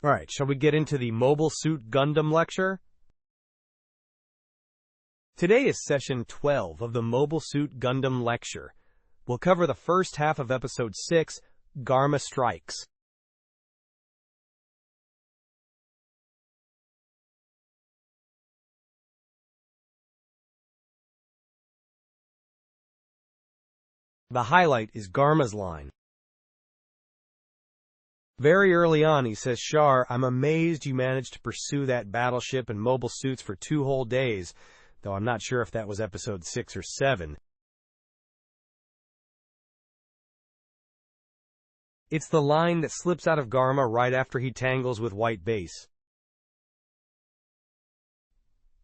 Alright, shall we get into the Mobile Suit Gundam lecture? Today is session 12 of the Mobile Suit Gundam lecture. We'll cover the first half of episode 6, Garma Strikes. The highlight is Garma's line. Very early on, he says, "Char, I'm amazed you managed to pursue that battleship and mobile suits for 2 whole days, though I'm not sure if that was episode 6 or 7. It's the line that slips out of Garma right after he tangles with White Base.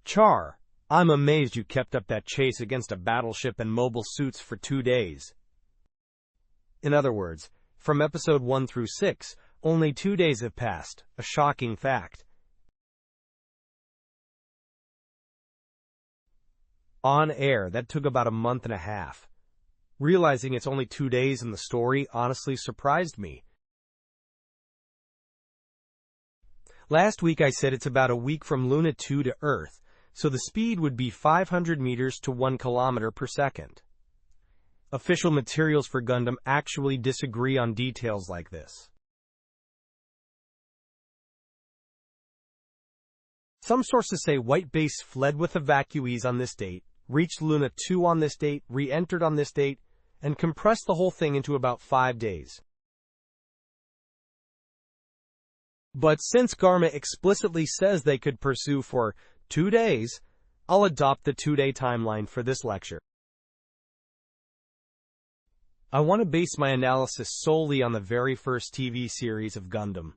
"Char, I'm amazed you kept up that chase against a battleship and mobile suits for 2 days. In other words, from episode 1 through 6, only 2 days have passed, a shocking fact. On air, that took about a month and a half. Realizing it's only 2 days in the story honestly surprised me. Last week I said it's about a week from Luna 2 to Earth, so the speed would be 500 meters to 1 kilometer per second. Official materials for Gundam actually disagree on details like this. Some sources say White Base fled with evacuees on this date, reached Luna 2 on this date, re-entered on this date, and compressed the whole thing into about 5 days. But since Garma explicitly says they could pursue for 2 days, I'll adopt the 2-day timeline for this lecture. I want to base my analysis solely on the very first TV series of Gundam.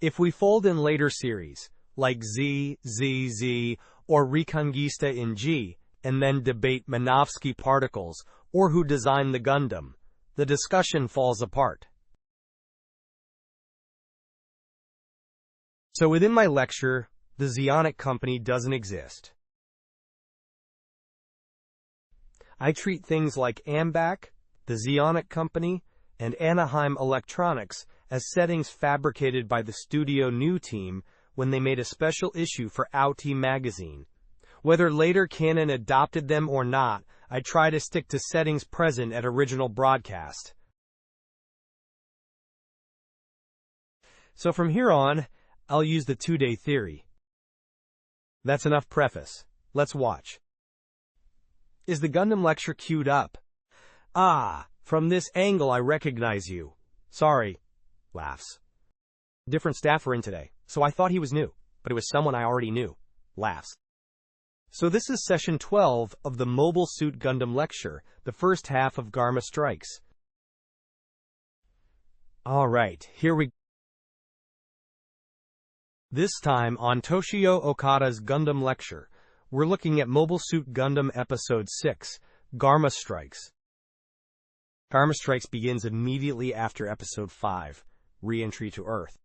If we fold in later series, like Z, ZZ, or Reconquista in G, and then debate Minovsky particles, or who designed the Gundam, the discussion falls apart. So within my lecture, the Zeonic company doesn't exist. I treat things like Unpack, the Zeonic company, and Anaheim Electronics as settings fabricated by the Studio New team when they made a special issue for Outie magazine. Whether later canon adopted them or not, I try to stick to settings present at original broadcast. So from here on, I'll use the 2-day theory. That's enough preface. Let's watch. Is the Gundam lecture queued up? Ah, from this angle I recognize you. Sorry. Laughs. Different staff were in today, so I thought he was new, but it was someone I already knew. Laughs. So this is session 12 of the Mobile Suit Gundam lecture, the first half of Garma Strikes. Alright, here we go. This time on Toshio Okada's Gundam lecture, we're looking at Mobile Suit Gundam Episode 6, Garma Strikes. Garma Strikes begins immediately after Episode 5, Reentry to Earth.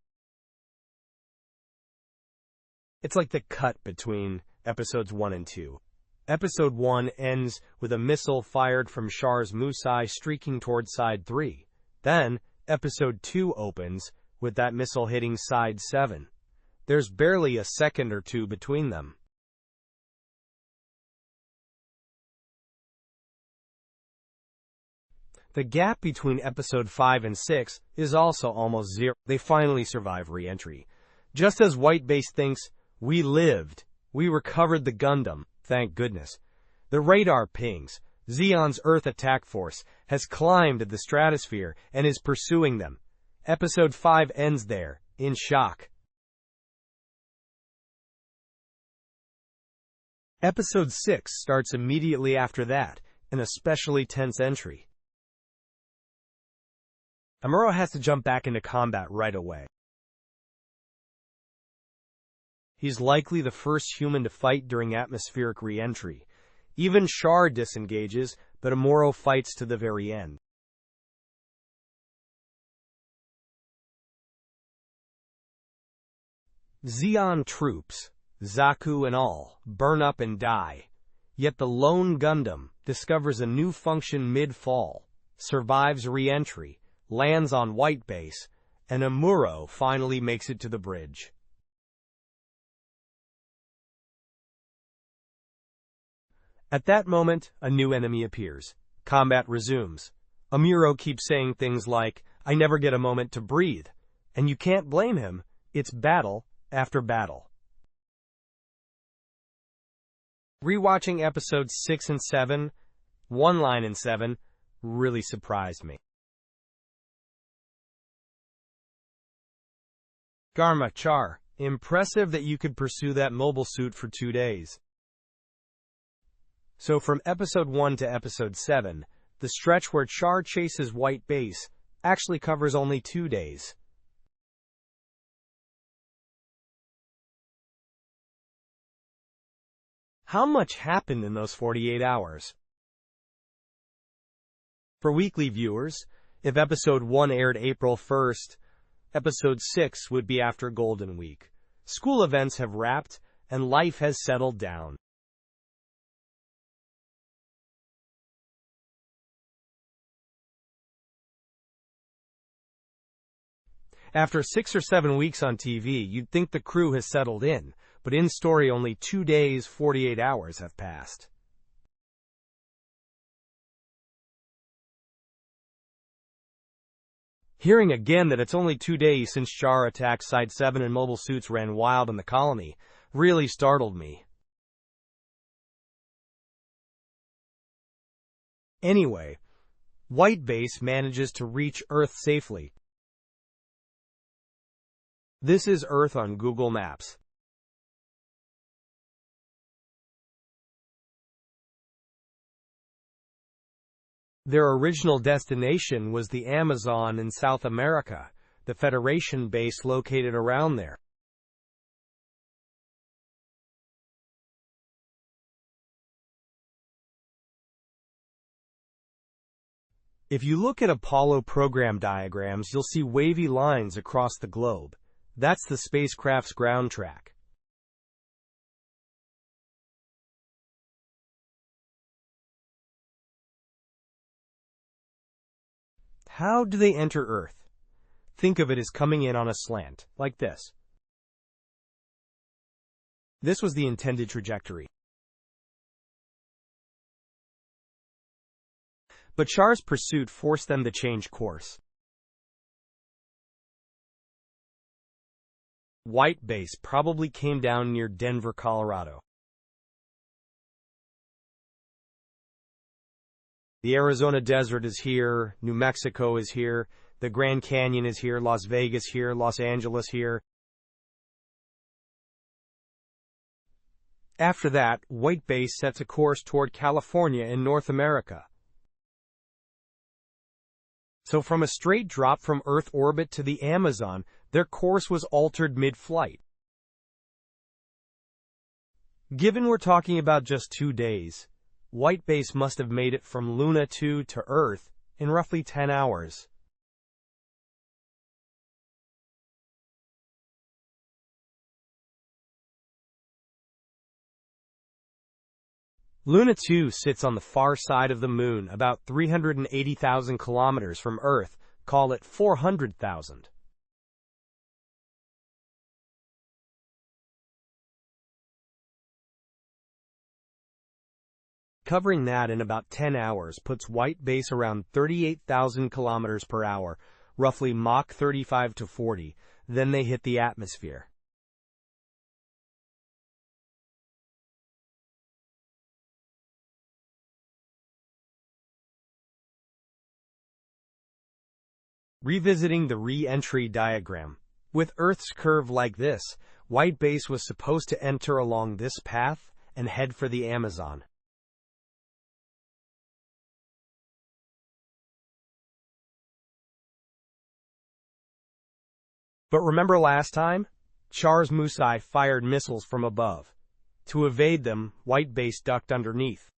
It's like the cut between Episodes 1 and 2. Episode 1 ends with a missile fired from Char's Musai streaking toward Side 3. Then, Episode 2 opens with that missile hitting Side 7. There's barely a second or two between them. The gap between Episode 5 and 6 is also almost zero. They finally survive re-entry. Just as White Base thinks, we lived. We recovered the Gundam, thank goodness. The radar pings. Zeon's Earth attack force has climbed the stratosphere and is pursuing them. Episode 5 ends there, in shock. Episode 6 starts immediately after that, an especially tense entry. Amuro has to jump back into combat right away. He's likely the first human to fight during atmospheric re-entry. Even Char disengages, but Amuro fights to the very end. Zeon troops, Zaku and all, burn up and die. Yet the lone Gundam discovers a new function mid-fall, survives re-entry, lands on White Base, and Amuro finally makes it to the bridge. At that moment, a new enemy appears. Combat resumes. Amuro keeps saying things like, "I never get a moment to breathe." And you can't blame him. It's battle after battle. Rewatching episodes 6 and 7, one line in 7, really surprised me. Garma, Char, impressive that you could pursue that mobile suit for 2 days. So from episode 1 to episode 7, the stretch where Char chases White Base actually covers only 2 days. How much happened in those 48 hours? For weekly viewers, if episode 1 aired April 1st, episode 6 would be after Golden Week. School events have wrapped, and life has settled down. After 6 or 7 weeks on TV, you'd think the crew has settled in, but in story only 2 days, 48 hours have passed. Hearing again that it's only 2 days since Char attacked Site 7 and mobile suits ran wild in the colony really startled me. Anyway, White Base manages to reach Earth safely. This is Earth on Google Maps. Their original destination was the Amazon in South America, the Federation base located around there. If you look at Apollo program diagrams, you'll see wavy lines across the globe. That's the spacecraft's ground track. How do they enter Earth? Think of it as coming in on a slant, like this. This was the intended trajectory. But Char's pursuit forced them to change course. White Base probably came down near Denver, Colorado. The Arizona desert is here, New Mexico is here, the Grand Canyon is here, Las Vegas here, Los Angeles here. After that, White Base sets a course toward California in North America. So from a straight drop from Earth orbit to the Amazon, their course was altered mid-flight. Given we're talking about just 2 days, White Base must have made it from Luna 2 to Earth in roughly 10 hours. Luna 2 sits on the far side of the Moon, about 380,000 kilometers from Earth, call it 400,000. Covering that in about 10 hours puts White Base around 38,000 kilometers per hour, roughly Mach 35 to 40, then they hit the atmosphere. Revisiting the re-entry diagram. With Earth's curve like this, White Base was supposed to enter along this path and head for the Amazon. But remember last time? Char's Musai fired missiles from above. To evade them, White Base ducked underneath.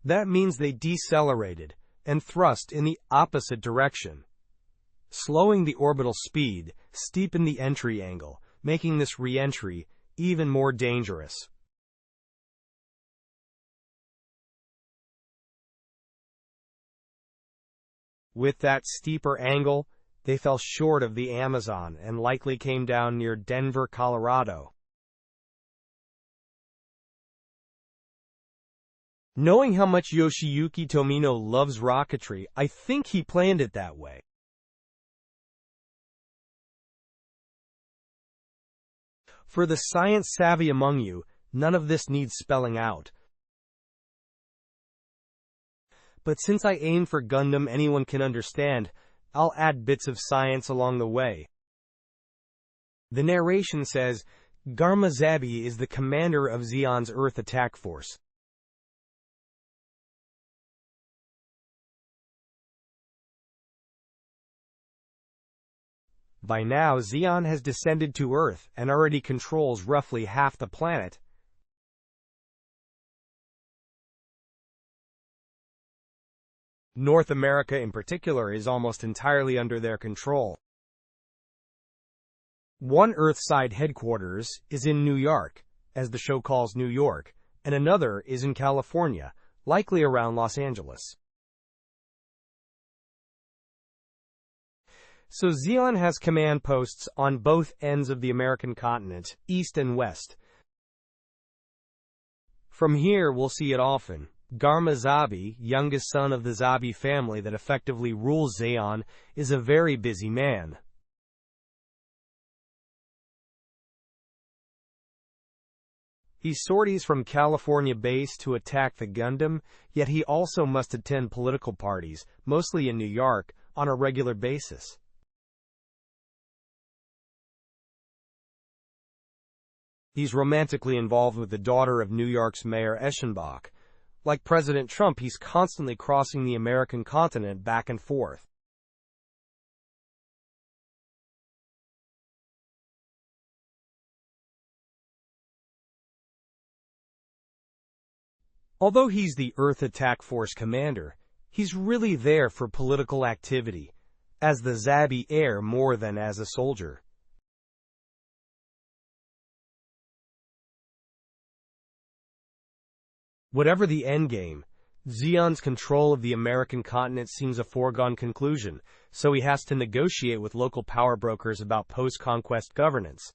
That means they decelerated and thrust in the opposite direction. Slowing the orbital speed steepened the entry angle, making this re-entry even more dangerous. With that steeper angle, they fell short of the Amazon and likely came down near Denver, Colorado. Knowing how much Yoshiyuki Tomino loves rocketry, I think he planned it that way. For the science-savvy among you, none of this needs spelling out. But since I aim for Gundam anyone can understand, I'll add bits of science along the way. The narration says, Garma Zabi is the commander of Zeon's Earth attack force. By now, Zeon has descended to Earth and already controls roughly half the planet. North America in particular is almost entirely under their control. One Earthside headquarters is in New York, as the show calls New York, and another is in California, likely around Los Angeles. So Zeon has command posts on both ends of the American continent, east and west. From here we'll see it often. Garma Zabi, youngest son of the Zabi family that effectively rules Zeon, is a very busy man. He sorties from California base to attack the Gundam, yet he also must attend political parties, mostly in New York, on a regular basis. He's romantically involved with the daughter of New York's Mayor Eschenbach. Like President Trump, he's constantly crossing the American continent back and forth. Although he's the Earth Attack Force commander, he's really there for political activity, as the Zabi heir more than as a soldier. Whatever the endgame, Zeon's control of the American continent seems a foregone conclusion, so he has to negotiate with local power brokers about post-conquest governance.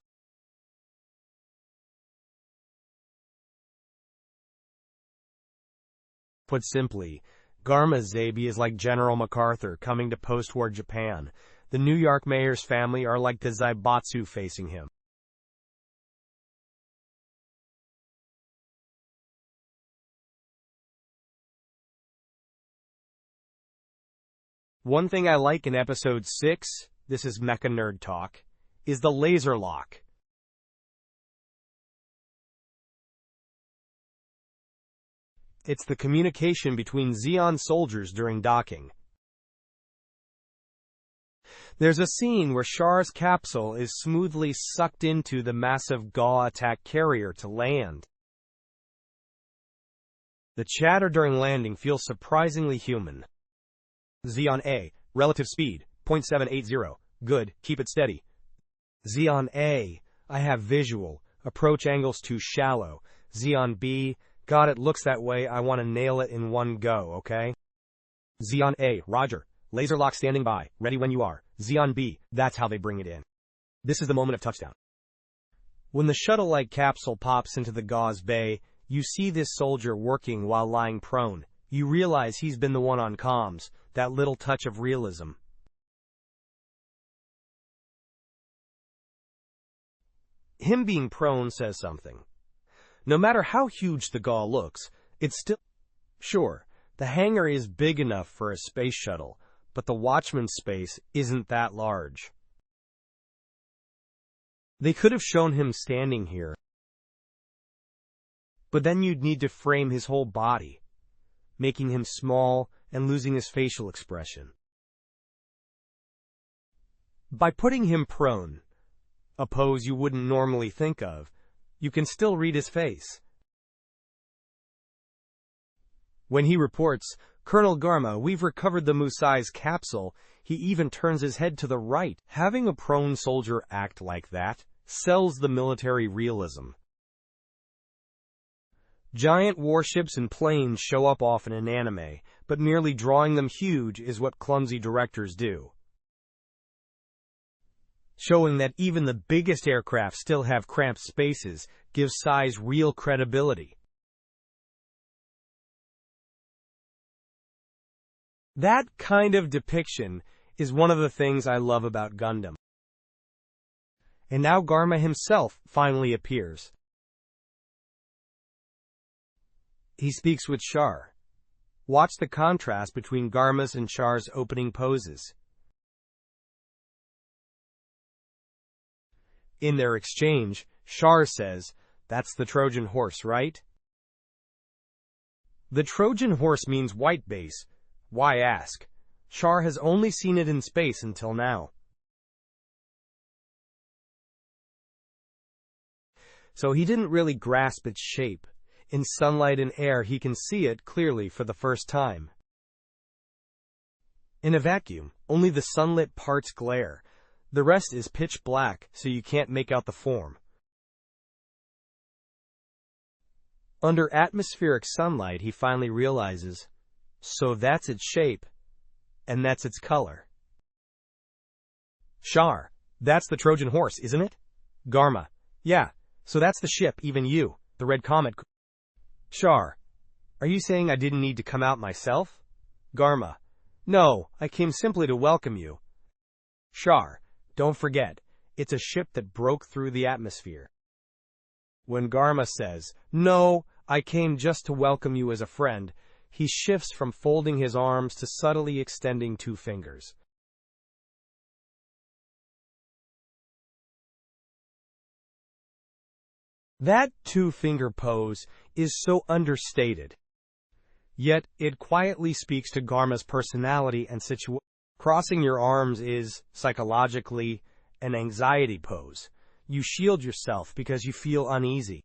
Put simply, Garma Zabi is like General MacArthur coming to post-war Japan. The New York mayor's family are like the Zaibatsu facing him. One thing I like in Episode 6, this is Mecha Nerd Talk, is the laser lock. It's the communication between Zeon soldiers during docking. There's a scene where Char's capsule is smoothly sucked into the massive GA attack carrier to land. The chatter during landing feels surprisingly human. Zeon A, relative speed, 0.780, good, keep it steady. Zeon A, I have visual, approach angles too shallow. Zeon B, God, it looks that way, I want to nail it in one go, okay? Zeon A, roger, laser lock standing by, ready when you are. Zeon B, that's how they bring it in. This is the moment of touchdown. When the shuttle-like capsule pops into the gauze bay, you see this soldier working while lying prone. You realize he's been the one on comms, that little touch of realism. Him being prone says something. No matter how huge the GA looks, it's still... Sure, the hangar is big enough for a space shuttle, but the watchman's space isn't that large. They could have shown him standing here, but then you'd need to frame his whole body, making him small and losing his facial expression. By putting him prone, a pose you wouldn't normally think of, you can still read his face. When he reports, Colonel Garma, we've recovered the Musai's capsule, he even turns his head to the right. Having a prone soldier act like that sells the military realism. Giant warships and planes show up often in anime, but merely drawing them huge is what clumsy directors do. Showing that even the biggest aircraft still have cramped spaces gives size real credibility. That kind of depiction is one of the things I love about Gundam. And now Garma himself finally appears. He speaks with Char. Watch the contrast between Garma's and Char's opening poses. In their exchange, Char says, "That's the Trojan horse, right?" The Trojan horse means white base. Why ask? Char has only seen it in space until now. So he didn't really grasp its shape. In sunlight and air he can see it clearly for the first time. In a vacuum, only the sunlit parts glare. The rest is pitch black, so you can't make out the form. Under atmospheric sunlight he finally realizes, so that's its shape, and that's its color. Char, that's the Trojan horse, isn't it? Garma, yeah, so that's the ship, even you, the red comet. Char, are you saying I didn't need to come out myself? Garma, no, I came simply to welcome you. Char, don't forget, it's a ship that broke through the atmosphere. When Garma says, no, I came just to welcome you as a friend, he shifts from folding his arms to subtly extending two fingers. That two-finger pose is so understated. Yet, it quietly speaks to Garma's personality and situation. Crossing your arms is, psychologically, an anxiety pose. You shield yourself because you feel uneasy.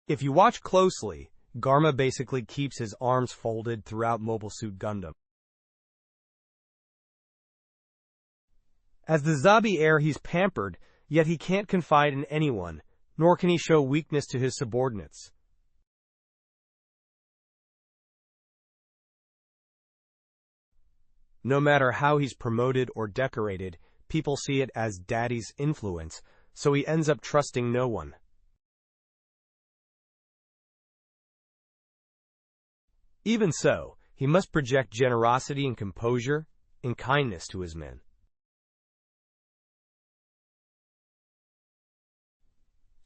If you watch closely, Garma basically keeps his arms folded throughout Mobile Suit Gundam. As the Zabi heir, he's pampered, yet he can't confide in anyone, nor can he show weakness to his subordinates. No matter how he's promoted or decorated, people see it as daddy's influence, so he ends up trusting no one. Even so, he must project generosity and composure and kindness to his men.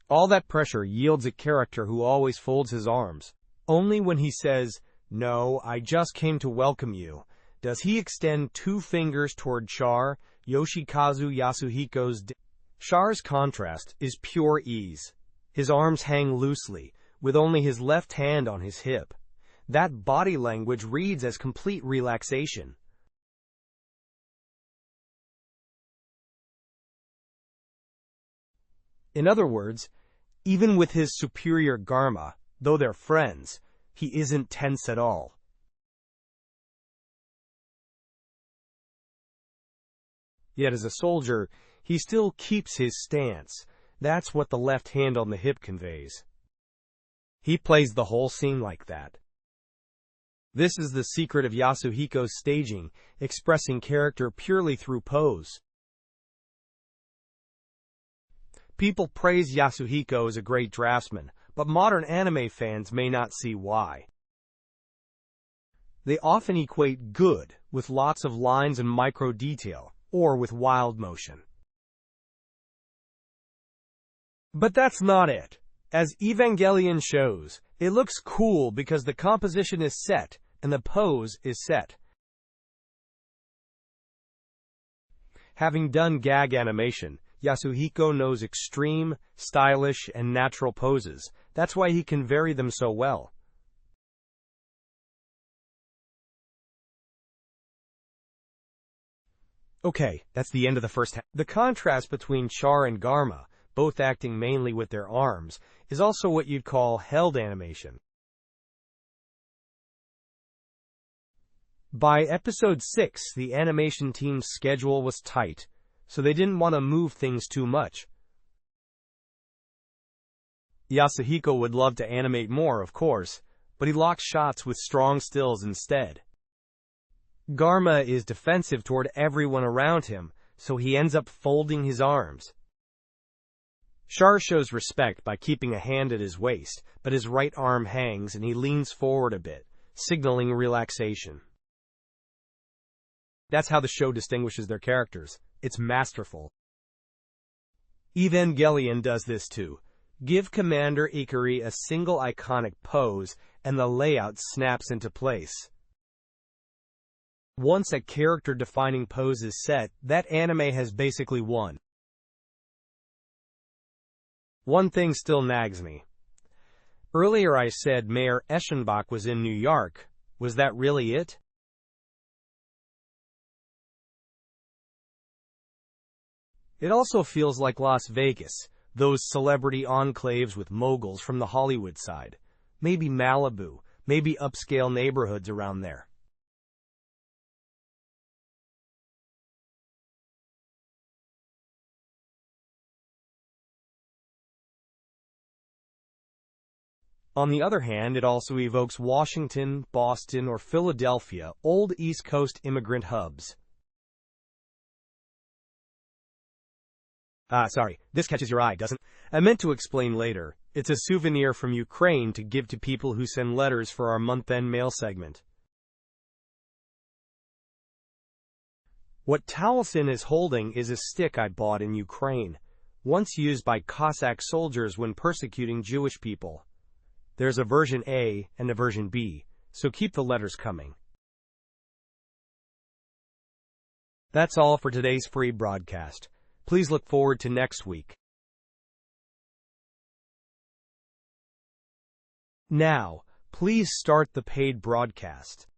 All that pressure yields a character who always folds his arms. Only when he says, "No, I just came to welcome you," does he extend two fingers toward Char, Yoshikazu Yasuhiko's. Char's contrast is pure ease. His arms hang loosely, with only his left hand on his hip. That body language reads as complete relaxation. In other words, even with his superior Garma, though they're friends, he isn't tense at all. Yet as a soldier, he still keeps his stance. That's what the left hand on the hip conveys. He plays the whole scene like that. This is the secret of Yasuhiko's staging, expressing character purely through pose. People praise Yasuhiko as a great draftsman, but modern anime fans may not see why. They often equate good with lots of lines and micro detail, or with wild motion. But that's not it. As Evangelion shows, it looks cool because the composition is set and the pose is set. Having done gag animation, Yasuhiko knows extreme, stylish, and natural poses. That's why he can vary them so well. Okay, that's the end of the first half. The contrast between Char and Garma, both acting mainly with their arms, is also what you'd call held animation. By episode 6, the animation team's schedule was tight, so they didn't want to move things too much. Yasuhiko would love to animate more, of course, but he locks shots with strong stills instead. Garma is defensive toward everyone around him, so he ends up folding his arms. Char shows respect by keeping a hand at his waist, but his right arm hangs and he leans forward a bit, signaling relaxation. That's how the show distinguishes their characters. It's masterful. Evangelion does this too. Give Commander Ikari a single iconic pose, and the layout snaps into place. Once a character-defining pose is set, that anime has basically won. One thing still nags me. Earlier I said Mayor Eschenbach was in New York. Was that really it? It also feels like Las Vegas, those celebrity enclaves with moguls from the Hollywood side. Maybe Malibu, maybe upscale neighborhoods around there. On the other hand, it also evokes Washington, Boston, or Philadelphia, old East Coast immigrant hubs. Sorry, this catches your eye, doesn't it? I meant to explain later. It's a souvenir from Ukraine to give to people who send letters for our month-end mail segment. What Towelson is holding is a stick I bought in Ukraine, once used by Cossack soldiers when persecuting Jewish people. There's a version A and a version B, so keep the letters coming. That's all for today's free broadcast. Please look forward to next week. Now, please start the paid broadcast.